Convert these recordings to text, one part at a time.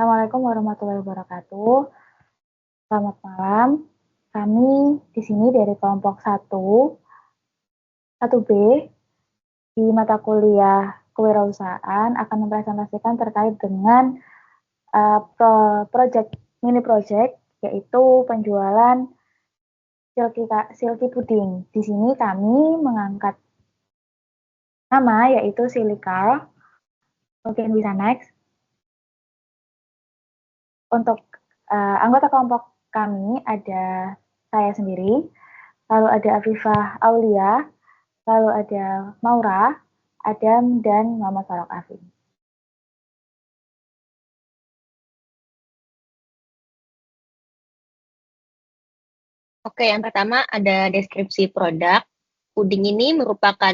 Assalamualaikum warahmatullahi wabarakatuh. Selamat malam. Kami di sini dari kelompok 1B di mata kuliah kewirausahaan akan mempresentasikan terkait dengan mini project yaitu penjualan silky puding. Di sini kami mengangkat nama yaitu Silicar. Mungkin bisa next. Untuk anggota kelompok kami ada saya sendiri, lalu ada Afifah Aulia, lalu ada Maura, Adam, dan Muhammad Farok Afif. Oke, yang pertama ada deskripsi produk. Puding ini merupakan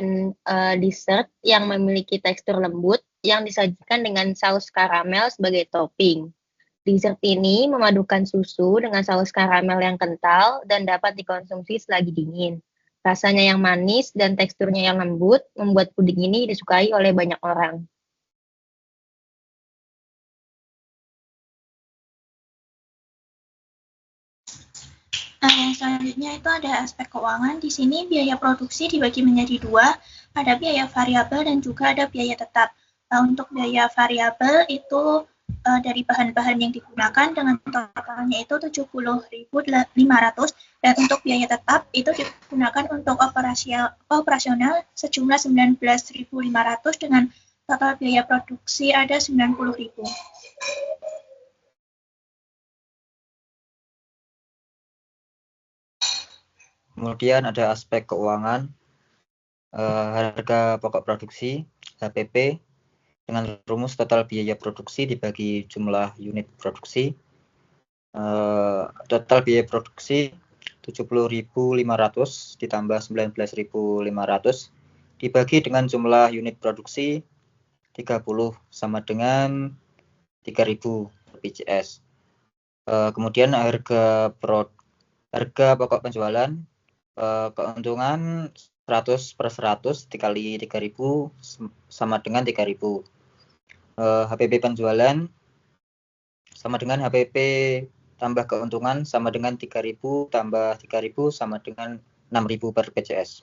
dessert yang memiliki tekstur lembut yang disajikan dengan saus karamel sebagai topping. Dessert ini memadukan susu dengan saus karamel yang kental dan dapat dikonsumsi selagi dingin. Rasanya yang manis dan teksturnya yang lembut membuat puding ini disukai oleh banyak orang. Yang selanjutnya itu ada aspek keuangan. Di sini biaya produksi dibagi menjadi dua, ada biaya variabel dan juga ada biaya tetap. Untuk biaya variabel itu dari bahan-bahan yang digunakan dengan totalnya itu 70.500 dan untuk biaya tetap itu digunakan untuk operasional sejumlah 19.500 dengan total biaya produksi ada 90.000. Kemudian ada aspek keuangan, harga pokok produksi, HPP, dengan rumus total biaya produksi dibagi jumlah unit produksi. Total biaya produksi 70.500 ditambah 19.500 dibagi dengan jumlah unit produksi 30 sama dengan 3.000 PCS. Kemudian harga pokok penjualan, keuntungan 100/100 dikali 3.000 sama dengan 3.000. HPP penjualan sama dengan HPP tambah keuntungan sama dengan 3.000 tambah 3.000 sama dengan 6.000 per PCS.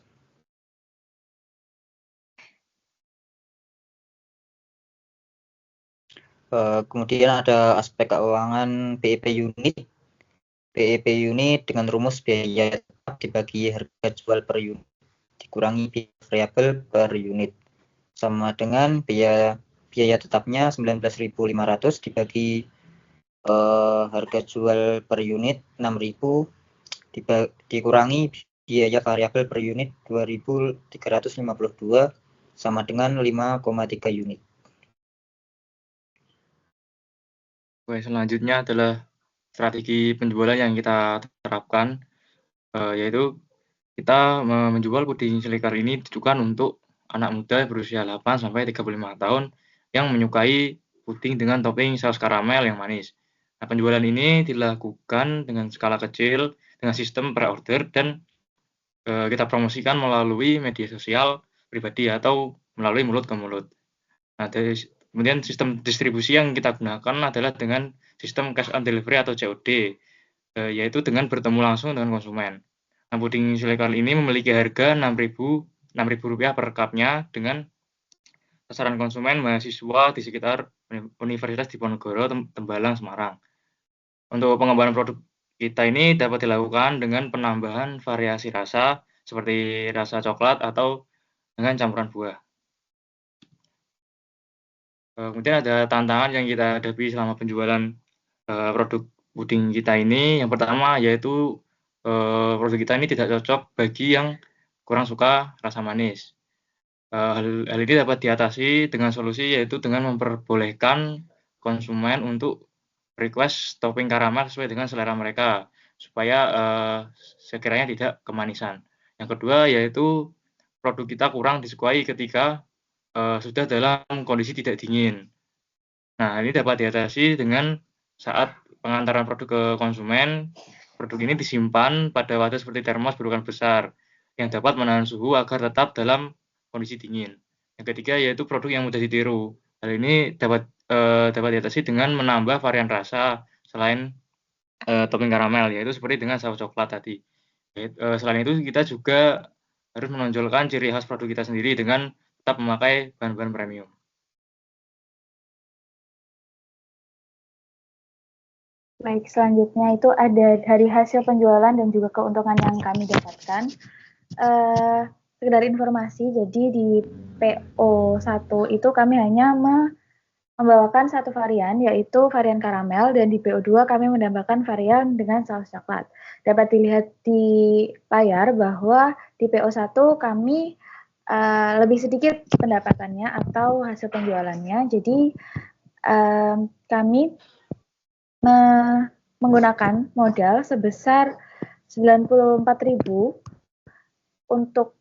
Kemudian ada aspek keuangan BEP unit. BEP unit dengan rumus biaya tetap dibagi harga jual per unit dikurangi biaya variabel per unit sama dengan biaya tetapnya 19.500 dibagi harga jual per unit 6.000 dikurangi biaya variabel per unit 2.352 sama dengan 5,3 unit. Oke, selanjutnya adalah strategi penjualan yang kita terapkan, yaitu kita menjual puding Silicar ini ditujukan untuk anak muda berusia 8-35 tahun yang menyukai puding dengan topping saus karamel yang manis. Nah, penjualan ini dilakukan dengan skala kecil, dengan sistem pre-order, dan kita promosikan melalui media sosial pribadi atau melalui mulut ke mulut. Nah, kemudian sistem distribusi yang kita gunakan adalah dengan sistem cash on delivery atau COD, yaitu dengan bertemu langsung dengan konsumen. Nah, puding Silicar ini memiliki harga Rp6.000 per cupnya dengan sasaran konsumen mahasiswa di sekitar Universitas Diponegoro, Tembalang, Semarang. Untuk pengembangan produk kita ini dapat dilakukan dengan penambahan variasi rasa seperti rasa coklat atau dengan campuran buah. Kemudian ada tantangan yang kita hadapi selama penjualan produk puding kita ini. Yang pertama yaitu produk kita ini tidak cocok bagi yang kurang suka rasa manis. Hal ini dapat diatasi dengan solusi yaitu dengan memperbolehkan konsumen untuk request topping karamel sesuai dengan selera mereka supaya sekiranya tidak kemanisan. Yang kedua yaitu produk kita kurang disukai ketika sudah dalam kondisi tidak dingin. Nah, ini dapat diatasi dengan saat pengantaran produk ke konsumen, produk ini disimpan pada wadah seperti termos berukuran besar yang dapat menahan suhu agar tetap dalam kondisi dingin. Yang ketiga yaitu produk yang mudah ditiru. Hal ini dapat dapat diatasi dengan menambah varian rasa selain topping karamel, yaitu seperti dengan saus coklat tadi. Selain itu kita juga harus menonjolkan ciri khas produk kita sendiri dengan tetap memakai bahan-bahan premium. Baik, selanjutnya itu ada dari hasil penjualan dan juga keuntungan yang kami dapatkan. Sekedar informasi, jadi di PO1 itu kami hanya membawakan satu varian, yaitu varian karamel, dan di PO2 kami menambahkan varian dengan saus coklat. Dapat dilihat di layar bahwa di PO1 kami lebih sedikit pendapatannya atau hasil penjualannya, jadi kami menggunakan modal sebesar 94.000 untuk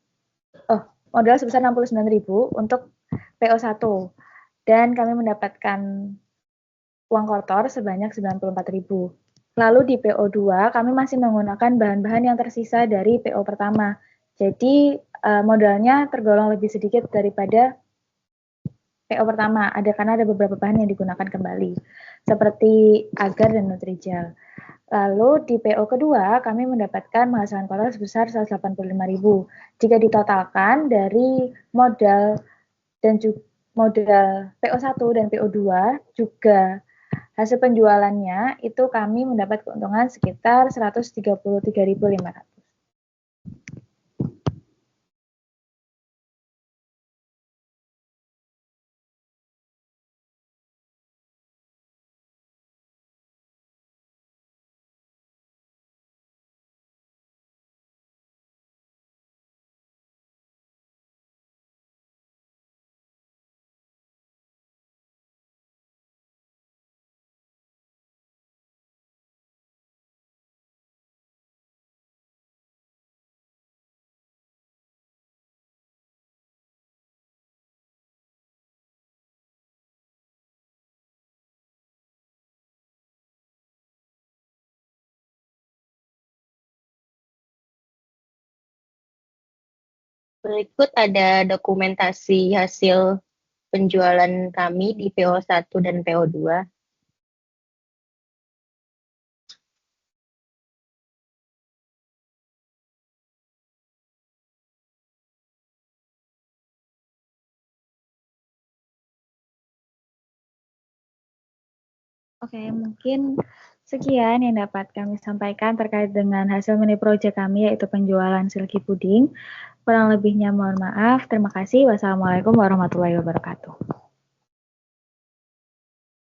modal sebesar 69.000 untuk PO1 dan kami mendapatkan uang kotor sebanyak 94.000. Lalu di PO2 kami masih menggunakan bahan-bahan yang tersisa dari PO pertama. Jadi modalnya tergolong lebih sedikit daripada PO pertama, karena ada beberapa bahan yang digunakan kembali, seperti agar dan Nutrijel. Lalu di PO kedua, kami mendapatkan penghasilan kotor sebesar 185.000. Jika ditotalkan dari modal dan juga modal PO1 dan PO2 juga hasil penjualannya itu kami mendapat keuntungan sekitar 133.500. Berikut ada dokumentasi hasil penjualan kami di PO1 dan PO2. Oke, mungkin sekian yang dapat kami sampaikan terkait dengan hasil mini project kami, yaitu penjualan silky puding. Kurang lebihnya mohon maaf. Terima kasih. Wassalamualaikum warahmatullahi wabarakatuh.